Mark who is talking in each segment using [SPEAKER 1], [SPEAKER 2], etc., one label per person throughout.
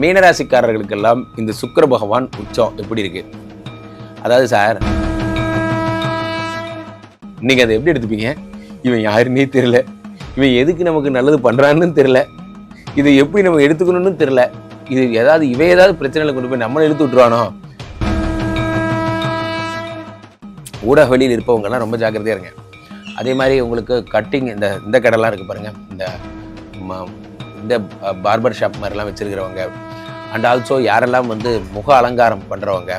[SPEAKER 1] மீனராசிக்காரர்களுக்கெல்லாம் இந்த சுக்கிர பகவான் உச்சம் எப்படி இருக்கு? அதாவது சார், நீங்க அதை எப்படி எடுத்துப்பீங்க? இவன் யாருன்னே தெரியல, இவன் எதுக்கு நமக்கு நல்லது பண்றான்னு தெரியல, இதை எப்படி நம்ம எடுத்துக்கணும்னு தெரியல, இது ஏதாவது பிரச்சனைகளை கொண்டு போய் நம்மளை இழுத்து விட்டுருவானோ. ஊடக வெளியில் இருப்பவங்கலாம் ரொம்ப ஜாக்கிரதையா இருங்க. அதே மாதிரி உங்களுக்கு கட்டிங் இந்த கடைலாம் இருக்கு பாருங்க, இந்த பார்பர் ஷாப் மாதிரிலாம் வச்சிருக்கிறவங்க, அண்ட் ஆல்சோ யாரெல்லாம் முக அலங்காரம் பண்ணுறவங்க,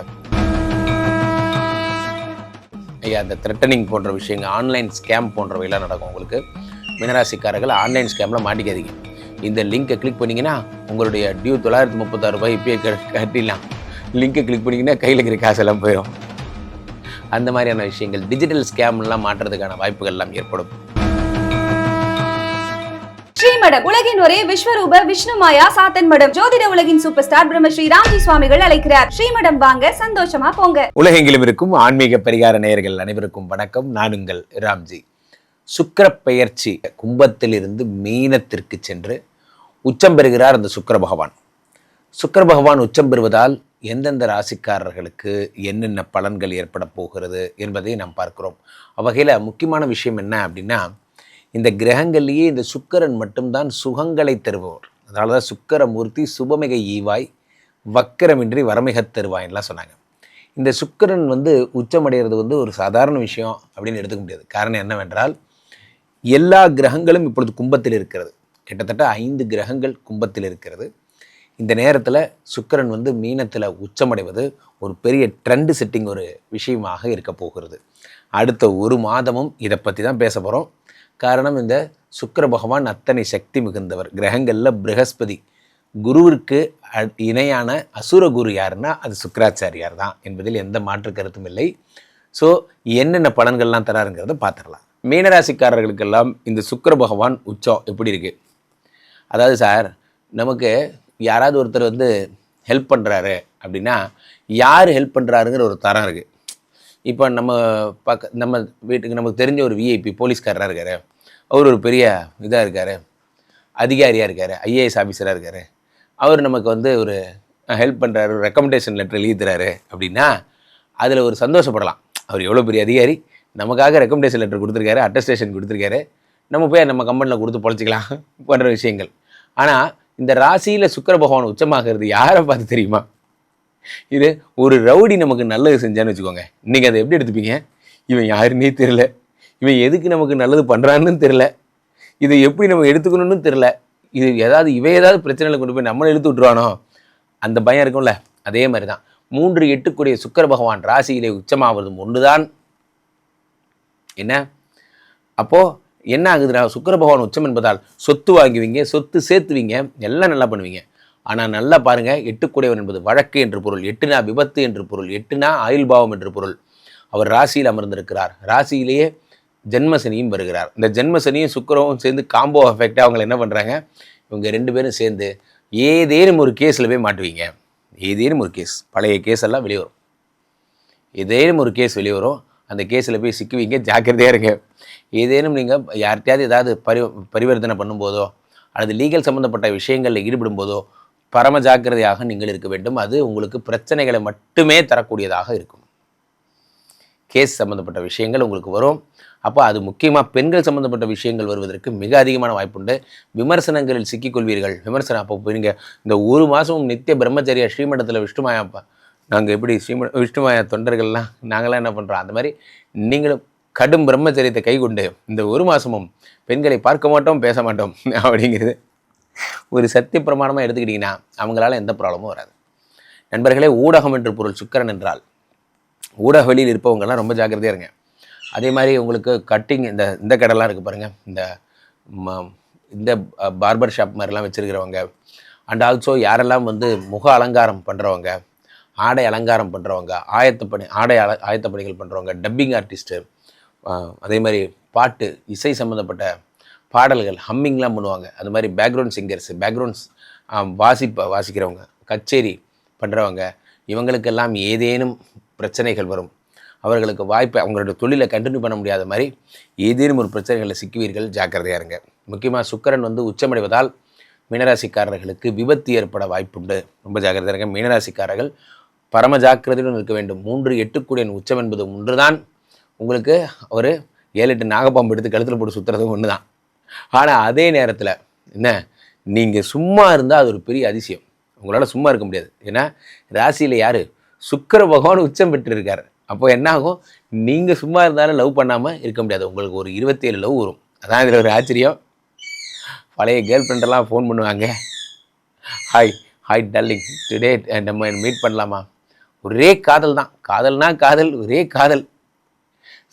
[SPEAKER 1] இந்த த்ரெட்டனிங் போன்ற விஷயங்கள், ஆன்லைன் ஸ்கேம் போன்றவையெல்லாம் நடக்கும். உங்களுக்கு மீனராசிக்காரர்கள் ஆன்லைன் ஸ்கேமில் மாட்டிக்காதீங்க. இந்த லிங்கை கிளிக் பண்ணிங்கன்னா உங்களுடைய டியூ 936 ரூபாய் இப்பயே கட்டிடலாம். லிங்கை கிளிக் பண்ணிங்கன்னா கையில் இருக்கிற காசெல்லாம் போயிடும். அந்த மாதிரியான விஷயங்கள், டிஜிட்டல் ஸ்கேம்லாம் மாற்றுறதுக்கான வாய்ப்புகள் எல்லாம் ஏற்படும்.
[SPEAKER 2] ஸ்ரீமடம், உலகின் ஒரே விஸ்வரூப விஷ்ணு மாயா சாத்தன் மடம், ஜோதிட உலகின் சூப்பர் ஸ்டார் பிரம்மஸ்ரீ ராம்ஜி சுவாமிகள் அழைக்கிறார். ஸ்ரீமடம் வாங்க, சந்தோஷமா போங்க.
[SPEAKER 1] உலகெங்கிலும் இருக்கும் ஆன்மீக பரிகார நேயர்கள் அனைவருக்கும் வணக்கம். நான் உங்கள் ராம்ஜி. சுக்கிர பெயர்ச்சி கும்பத்திலிருந்து மீனத்திற்கு சென்று உச்சம் பெறுகிறார் அந்த சுக்கிர பகவான். சுக்கிர பகவான் உச்சம் பெறுவதால் எந்தெந்த ராசிக்காரர்களுக்கு என்னென்ன பலன்கள் ஏற்பட போகிறது என்பதை நாம் பார்க்கிறோம். அவ்வகையில் முக்கியமான விஷயம் என்ன அப்படின்னா, இந்த கிரகங்கள்லேயே இந்த சுக்கிரன் மட்டும்தான் சுகங்களை தருபவர். அதனால தான் சுக்கிரமூர்த்தி சுபமிகை ஈவாய் வக்கரமின்றி வரமிக தருவாயின்லாம் சொன்னாங்க. இந்த சுக்கிரன் உச்சமடைகிறது ஒரு சாதாரண விஷயம் அப்படின்னு எடுத்துக்க முடியாது. காரணம் என்னவென்றால், எல்லா கிரகங்களும் இப்பொழுது கும்பத்தில் இருக்கிறது. கிட்டத்தட்ட 5 கிரகங்கள் கும்பத்தில் இருக்கிறது. இந்த நேரத்தில் சுக்கிரன் மீனத்தில் உச்சமடைவது ஒரு பெரிய ட்ரெண்ட் செட்டிங் ஒரு விஷயமாக இருக்க போகிறது. அடுத்த ஒரு மாதமும் இதை பற்றி தான் பேச போகிறோம். காரணம், இந்த சுக்கிர பகவான் அத்தனை சக்தி மிகுந்தவர். கிரகங்களில் ப்ரஹஸ்பதி குருவிற்கு இணையான அசுர குரு யாருன்னா அது சுக்கிராச்சாரியார் தான் என்பதில் எந்த மாற்று கருத்தும் இல்லை. ஸோ என்னென்ன பலன்கள்லாம் தராருங்கிறத பார்த்துடலாம். மீனராசிக்காரர்களுக்கெல்லாம் இந்த சுக்கிர பகவான் உச்சம் எப்படி இருக்குது? அதாவது சார், நமக்கு யாராவது ஒருத்தர் ஹெல்ப் பண்ணுறாரு அப்படின்னா, யார் ஹெல்ப் பண்ணுறாருங்கிற ஒரு தரம் இருக்குது. இப்போ நம்ம வீட்டுக்கு நமக்கு தெரிஞ்ச ஒரு விஐபி போலீஸ்காரராக இருக்கார், அவர் ஒரு பெரிய இதாக இருக்கார், அதிகாரியாக இருக்கார், ஐஏஎஸ் ஆஃபீஸராக இருக்கார், அவர் நமக்கு ஒரு ஹெல்ப் பண்ணுறாரு, ரெக்கமெண்டேஷன் லெட்டர் எழுதிறாரு அப்படின்னா அதில் ஒரு சந்தோஷப்படலாம். அவர் எவ்வளோ பெரிய அதிகாரி, நமக்காக ரெக்கமெண்டேஷன் லெட்டர் கொடுத்துருக்காரு, அட்டஸ்டேஷன் கொடுத்துருக்காரு, நம்ம போய் நம்ம கம்பெனியில் கொடுத்து பொழைச்சிக்கலாம் போன்ற விஷயங்கள். ஆனால் இந்த ராசியில் சுக்கிர பகவான் உச்சமாகிறது யாரை பார்த்து தெரியுமா? இது ஒரு ரவுடி நமக்கு நல்லது செஞ்சான்னு வச்சுக்கோங்க, இன்றைக்கி அதை எப்படி எடுத்துப்பீங்க? இவன் யாருன்னே தெரியல, இவன் எதுக்கு நமக்கு நல்லது பண்ணுறான்னு தெரியல, இதை எப்படி நம்ம எடுத்துக்கணும்னு தெரியல, இது ஏதாவது பிரச்சனைகளை கொண்டு போய் நம்மளை இழுத்து விட்டுருவானோ, அந்த பயம் இருக்கும்ல. அதே மாதிரி தான் 3-8 சுக்கிர பகவான் ராசியிலே உச்சமாவது ஒன்றுதான். என்ன அப்போது என்ன ஆகுதுன்னா, சுக்கிர பகவான் உச்சம் என்பதால் சொத்து வாங்குவீங்க, சொத்து சேர்த்துவீங்க, எல்லாம் நல்லா பண்ணுவீங்க. ஆனால் நல்லா பாருங்கள், 8 என்பது வழக்கு என்று பொருள், 8னா விபத்து என்று பொருள், 8னா ஆயுள் பாவம் என்று பொருள். அவர் ராசியில் அமர்ந்திருக்கிறார். ராசியிலேயே ஜென்மசனியும் வருகிறார். இந்த ஜென்மசனியும் சுக்கிரவும் சேர்ந்து காம்போ எஃபெக்டாக அவங்களை என்ன பண்ணுறாங்க, இவங்க 2 பேரும் சேர்ந்து ஏதேனும் ஒரு கேஸில் போய் மாட்டுவீங்க. ஏதேனும் ஒரு கேஸ், பழைய கேஸ் எல்லாம் வெளியே வரும். ஏதேனும் ஒரு கேஸ் வெளியே வரும், அந்த கேஸில் போய் சிக்குவீங்க. ஜாக்கிரதையாக இருங்க. ஏதேனும் நீங்கள் யார்கிட்டையாவது பரிவர்த்தனை பண்ணும்போதோ அல்லது லீகல் சம்மந்தப்பட்ட விஷயங்களில் ஈடுபடும் போதோ பரம ஜாக்கிரதையாக நீங்கள் இருக்க வேண்டும். அது உங்களுக்கு பிரச்சனைகளை மட்டுமே தரக்கூடியதாக இருக்கும். கேஸ் சம்மந்தப்பட்ட விஷயங்கள் உங்களுக்கு வரும். அப்போ அது முக்கியமாக பெண்கள் சம்மந்தப்பட்ட விஷயங்கள் வருவதற்கு மிக அதிகமான வாய்ப்புண்டு. விமர்சனங்களில் சிக்கிக்கொள்வீர்கள். விமர்சனம் அப்போ போய் நீங்கள் இந்த ஒரு மாதமும் நித்திய பிரம்மச்சரியா ஸ்ரீமடத்தில் விஷ்ணுமாயாப்பா, நாங்கள் எப்படி விஷ்ணுமாயா தொண்டர்கள்லாம் நாங்களாம் என்ன பண்ணுறோம், அந்த மாதிரி நீங்களும் கடும் பிரம்மச்சரியத்தை கை கொண்டு இந்த ஒரு மாதமும் பெண்களை பார்க்க மாட்டோம், பேச மாட்டோம் அப்படிங்கிறது ஒரு சத்திய பிரமாணமாக எடுத்துக்கிட்டிங்கன்னா அவங்களால எந்த ப்ராப்ளமும் வராது. நண்பர்களே, ஊடகம் என்று பொருள் சுக்கிரன் என்றால் ஊடக வெளியில் இருப்பவங்கெல்லாம் ரொம்ப ஜாக்கிரதையாக இருங்க. அதே மாதிரி உங்களுக்கு கட்டிங் இந்த கடைலாம் இருக்குது பாருங்கள், இந்த பார்பர் ஷாப் மாதிரிலாம் வச்சுருக்கிறவங்க, அண்ட் ஆல்சோ யாரெல்லாம் முக அலங்காரம் பண்ணுறவங்க, ஆடை அலங்காரம் பண்ணுறவங்க, ஆயத்த பணிகள் பண்ணுறவங்க, டப்பிங் ஆர்டிஸ்ட்டு, அதே மாதிரி பாட்டு இசை சம்மந்தப்பட்ட பாடல்கள் ஹம்மிங்லாம் பண்ணுவாங்க, அது மாதிரி பேக்ரவுண்ட் சிங்கர்ஸ், பேக்ரவுண்ட்ஸ் வாசிக்கிறவங்க, கச்சேரி பண்ணுறவங்க, இவங்களுக்கெல்லாம் ஏதேனும் பிரச்சனைகள் வரும். அவர்களுக்கு வாய்ப்பை அவங்களோட தொழிலை கண்டினியூ பண்ண முடியாத மாதிரி ஏதேனும் ஒரு பிரச்சனைகளில் சிக்குவீர்கள். ஜாக்கிரதையாக இருங்க. முக்கியமாக சுக்கிரன் உச்சமடைவதால் மீனராசிக்காரர்களுக்கு விபத்து ஏற்பட வாய்ப்புண்டு, ரொம்ப ஜாக்கிரதை இருங்க. மீனராசிக்காரர்கள் பரம ஜாக்கிரதையுடன் இருக்க வேண்டும். 3 8 உச்சம் என்பது ஒன்று தான். உங்களுக்கு ஒரு 7-8 நாகப்பாம்பு எடுத்து கழுத்தில் போட்டு சுற்றுறதும் ஒன்று தான். ஆனால் அதே நேரத்தில் என்ன, நீங்கள் சும்மா இருந்தால் அது ஒரு பெரிய அதிசயம். உங்களால் சும்மா இருக்க முடியாது. ஏன்னா ராசியில் யார், சுக்கிர பகவான் உச்சம் பெற்றிருக்கார். அப்போ என்ன ஆகும், நீங்கள் சும்மா இருந்தாலும் லவ் பண்ணாமல் இருக்க முடியாது. உங்களுக்கு ஒரு 27 லவ் வரும். அதான் இதில் ஒரு ஆச்சரியம். பழைய கேர்ள் ஃப்ரெண்டெல்லாம் ஃபோன் பண்ணுவாங்க, ஹாய் டார்லிங், டுடே நம்ம மீட் பண்ணலாமா. ஒரே காதல் தான். காதல்னா காதல், ஒரே காதல்.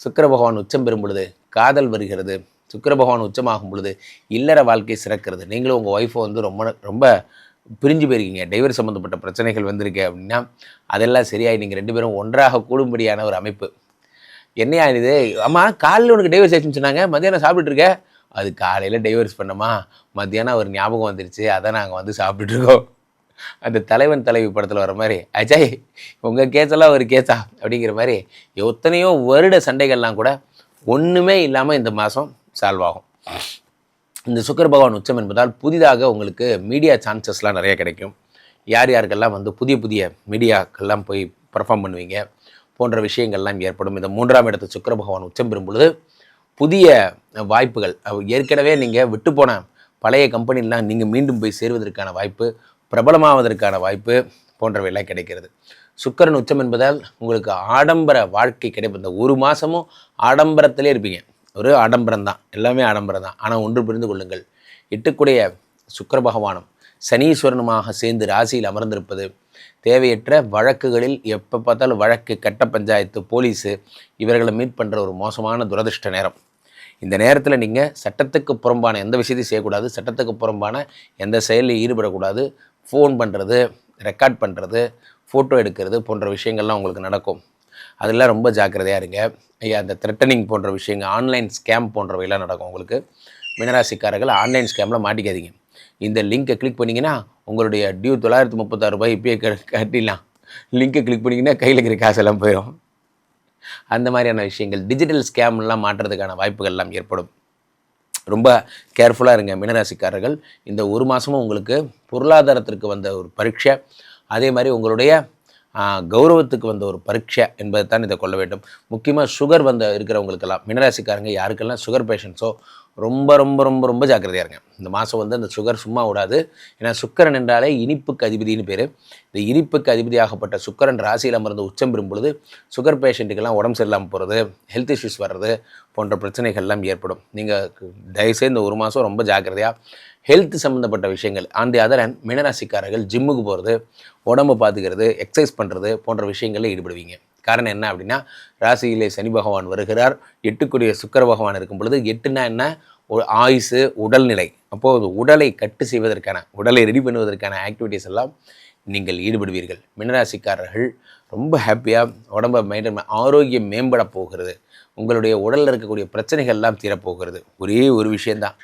[SPEAKER 1] சுக்கிர பகவான் உச்சம் பெறும் பொழுது காதல் வருகிறது. சுக்கிர பகவான் உச்சமாகும் பொழுது இல்லற வாழ்க்கை சிறக்கிறது. நீங்களும் உங்கள் ஒய்ஃபை வந்து ரொம்ப பிரிஞ்சு போயிருக்கீங்க, டைவர்ஸ் சம்மந்தப்பட்ட பிரச்சனைகள் வந்திருக்கு அப்படின்னா அதெல்லாம் சரியாகி நீங்கள் 2 பேரும் ஒன்றாக கூடும்படியான ஒரு அமைப்பு. என்னையா இது, ஆமாம் காலையில் உனக்கு டைவர்ஸ் ஆச்சுன்னு சொன்னாங்க, மத்தியானம் சாப்பிட்டுட்டு இருக்க. அது காலையில் டைவர்ஸ் பண்ணோமா, மத்தியானம் ஒரு ஞாபகம் வந்துருச்சு, அதை நாங்கள் வந்து சாப்பிட்டுட்ருக்கோம். அந்த தலைவன் தலைவி படத்தில் வர மாதிரி, அஜய் உங்கள் கேஸெல்லாம் ஒரு கேஸா அப்படிங்கிற மாதிரி எத்தனையோ வருட சண்டைகள்லாம் கூட ஒன்றுமே இல்லாமல் இந்த மாதம் சால்வ் ஆகும். இந்த சுக்கிர பகவான் உச்சம் என்பதால் புதிதாக உங்களுக்கு மீடியா சான்சஸ்லாம் நிறைய கிடைக்கும். யார் யாருக்கெல்லாம் வந்து புதிய மீடியாக்கெல்லாம் போய் பர்ஃபார்ம் பண்ணுவீங்க போன்ற விஷயங்கள்லாம் ஏற்படும். இந்த 3ஆம் இடத்து சுக்கிர பகவான் உச்சம் பெறும் பொழுது புதிய வாய்ப்புகள், ஏற்கனவே நீங்கள் விட்டு போன பழைய கம்பெனிலாம் நீங்கள் மீண்டும் போய் சேருவதற்கான வாய்ப்பு, பிரபலமாவதற்கான வாய்ப்பு போன்றவையெல்லாம் கிடைக்கிறது. சுக்கிரன் உச்சம் என்பதால் உங்களுக்கு ஆடம்பர வாழ்க்கை கிடைக்கும். இந்த ஒரு மாதமும் ஆடம்பரத்திலே இருப்பீங்க. ஒரு ஆடம்பரம் தான், எல்லாமே ஆடம்பரம் தான். ஆனால் ஒன்று புரிந்து கொள்ளுங்கள், 8 சுக்கிர பகவானும் சனீஸ்வரனுமாக சேர்ந்து ராசியில் அமர்ந்திருப்பது தேவையற்ற வழக்குகளில் எப்போ பார்த்தாலும் வழக்கு, கட்ட பஞ்சாயத்து, போலீஸு இவர்களை மீட் பண்ணுற ஒரு மோசமான துரதிர்ஷ்ட நேரம். இந்த நேரத்தில் நீங்கள் சட்டத்துக்கு புறம்பான எந்த விஷயத்தையும் செய்யக்கூடாது, சட்டத்துக்கு புறம்பான எந்த செயலில் ஈடுபடக்கூடாது. ஃபோன் பண்ணுறது, ரெக்கார்ட் பண்ணுறது, ஃபோட்டோ எடுக்கிறது போன்ற விஷயங்கள்லாம் உங்களுக்கு நடக்கும். அதெல்லாம் ரொம்ப ஜாக்கிரதையாக இருங்க. அந்த த்ரெட்டனிங் போன்ற விஷயங்கள், ஆன்லைன் ஸ்கேம் போன்றவையெல்லாம் நடக்கும் உங்களுக்கு. மீனராசிக்காரர்கள் ஆன்லைன் ஸ்கேமில் மாட்டிக்காதீங்க. இந்த லிங்கை கிளிக் பண்ணிங்கன்னா உங்களுடைய டியூ 936 ரூபாய் இப்பயே கட்டிடலாம். லிங்கை கிளிக் பண்ணிங்கன்னா கையில் இருக்கிற காசெல்லாம் போயிடும். அந்த மாதிரியான விஷயங்கள், டிஜிட்டல் ஸ்கேம்லாம் மாற்றுறதுக்கான வாய்ப்புகள்லாம் ஏற்படும். ரொம்ப கேர்ஃபுல்லாக இருங்க மீனராசிக்காரர்கள். இந்த ஒரு மாதமும் உங்களுக்கு பொருளாதாரத்திற்கு வந்த ஒரு பரீட்சை, அதே மாதிரி உங்களுடைய கௌரவத்துக்கு வந்த ஒரு பரீட்சை என்பதை தான் இதை கொள்ள வேண்டும். முக்கியமாக சுகர் இருக்கிறவங்களுக்கெல்லாம், மீனராசிக்காரங்க யாருக்கெல்லாம் சுகர் பேஷண்ட்ஸோ ரொம்ப ரொம்ப ரொம்ப ரொம்ப ஜாக்கிரதையாக இருங்க. இந்த மாதம் வந்து அந்த சுகர் சும்மா விடாது. ஏன்னா சுக்கிரன் என்றாலே இனிப்புக்கு அதிபதினு பேர். இந்த இனிப்புக்கு அதிபதியாகப்பட்ட சுக்கிரன் ராசியில் அமர்ந்து உச்சம் பெறும் பொழுது சுகர் பேஷண்ட்டுக்கெல்லாம் உடம்பு சரியில்லாமல் போகிறது, ஹெல்த் இஷ்யூஸ் வர்றது போன்ற பிரச்சனைகள்லாம் ஏற்படும். நீங்கள் தயவுசெய்து இந்த ஒரு மாதம் ரொம்ப ஜாக்கிரதையாக ஹெல்த் சம்மந்தப்பட்ட விஷயங்கள், ஆன் தி அதர் ஹேண்ட் மீனராசிக்காரர்கள் ஜிம்முக்கு போகிறது, உடம்பை பார்த்துக்கிறது, எக்ஸசைஸ் பண்ணுறது போன்ற விஷயங்களில் ஈடுபடுவீங்க. காரணம் என்ன அப்படின்னா ராசியிலே சனி பகவான் வருகிறார். 8 சுக்கிர பகவான் இருக்கும் பொழுது, 8னா என்ன, ஒரு ஆயுசு, உடல்நிலை. அப்போது உடலை கட்டு செய்வதற்கான, உடலை ரெடி பண்ணுவதற்கான ஆக்டிவிட்டீஸ் எல்லாம் நீங்கள் ஈடுபடுவீர்கள். மீனராசிக்காரர்கள் ரொம்ப ஹாப்பியாக உடம்பை மெயின்டைன், ஆரோக்கியம் மேம்பட போகிறது. உங்களுடைய உடலில் இருக்கக்கூடிய பிரச்சனைகள்லாம் தீரப்போகிறது. ஒரே ஒரு விஷயந்தான்,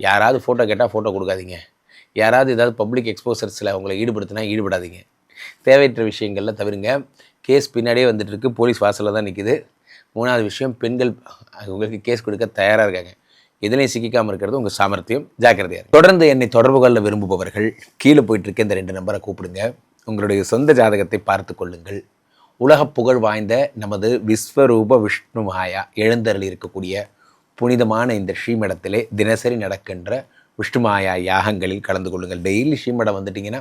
[SPEAKER 1] யாராவது ஃபோட்டோ கேட்டால் ஃபோட்டோ கொடுக்காதீங்க. யாராவது ஏதாவது பப்ளிக் எக்ஸ்போசர்ஸில் உங்களை ஈடுபடுத்தினா ஈடுபடாதீங்க. தேவையற்ற விஷயங்களில் தவிருங்க. கேஸ் பின்னாடியே வந்துட்டு இருக்கு, போலீஸ் வாசலில் தான் நிற்குது. 3வது விஷயம், பெண்கள் உங்களுக்கு கேஸ் கொடுக்க தயாராக இருக்காங்க. எதுலையும் சிக்காமல் இருக்கிறது உங்கள் சாமர்த்தியம். ஜாக்கிரதையாக இருக்கும். தொடர்ந்து என்னை தொடர்பு கொள்ள விரும்புபவர்கள் கீழே போயிட்டுருக்க இந்த 2 நம்பரை கூப்பிடுங்க. உங்களுடைய சொந்த ஜாதகத்தை பார்த்து கொள்ளுங்கள். உலக புகழ் வாய்ந்த நமது விஸ்வரூப விஷ்ணு மாயா எழுந்தருளி இருக்கக்கூடிய புனிதமான இந்த ஸ்ரீமடத்திலே தினசரி நடக்கின்ற விஷ்ணுமாயா யாகங்களில் கலந்து கொள்ளுங்கள். டெய்லி ஸ்ரீமடம் வந்துட்டிங்கன்னா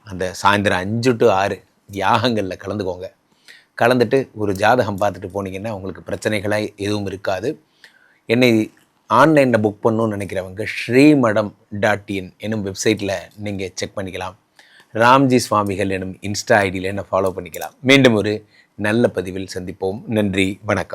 [SPEAKER 1] அந்த சாயந்தரம் 5 to 6 யாகங்களில் கலந்துக்கோங்க. கலந்துட்டு ஒரு ஜாதகம் பார்த்துட்டு போனீங்கன்னா உங்களுக்கு பிரச்சனைகளாக எதுவும் இருக்காது. என்னை ஆன்லைனில் புக் பண்ணணும்னு நினைக்கிறவங்க ஸ்ரீமடம்.in எனும் வெப்சைட்டில் நீங்கள் செக் பண்ணிக்கலாம். ராம்ஜி சுவாமிகள் எனும் இன்ஸ்டா ஐடியில் என்னை ஃபாலோ பண்ணிக்கலாம். மீண்டும் ஒரு நல்ல பதிவில் சந்திப்போம். நன்றி, வணக்கம்.